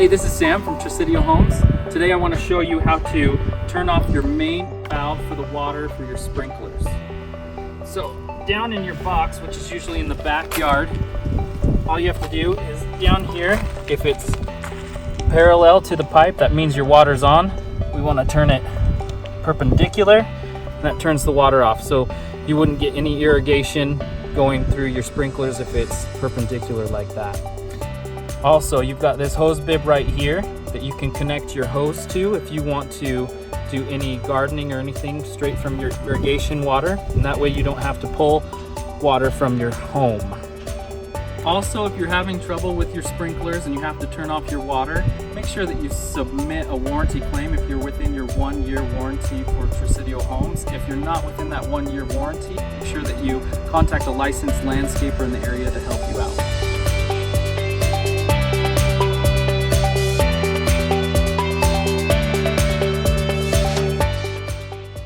Hey, this is Sam from Tresidio Homes. Today I want to show you how to turn off your main valve for the water for your sprinklers. So down in your box, which is usually in the backyard, all you have to do is down here, if it's parallel to the pipe, that means your water's on. We want to turn it perpendicular, and that turns the water off. So you wouldn't get any irrigation going through your sprinklers if it's perpendicular like that. Also, you've got this hose bib right here that you can connect your hose to if you want to do any gardening or anything straight from your irrigation water, and that way you don't have to pull water from your home. Also, if you're having trouble with your sprinklers and you have to turn off your water, make sure that you submit a warranty claim if you're within your 1-year warranty for Tresidio Homes. If you're not within that 1-year warranty, make sure that you contact a licensed landscaper in the area to help you out.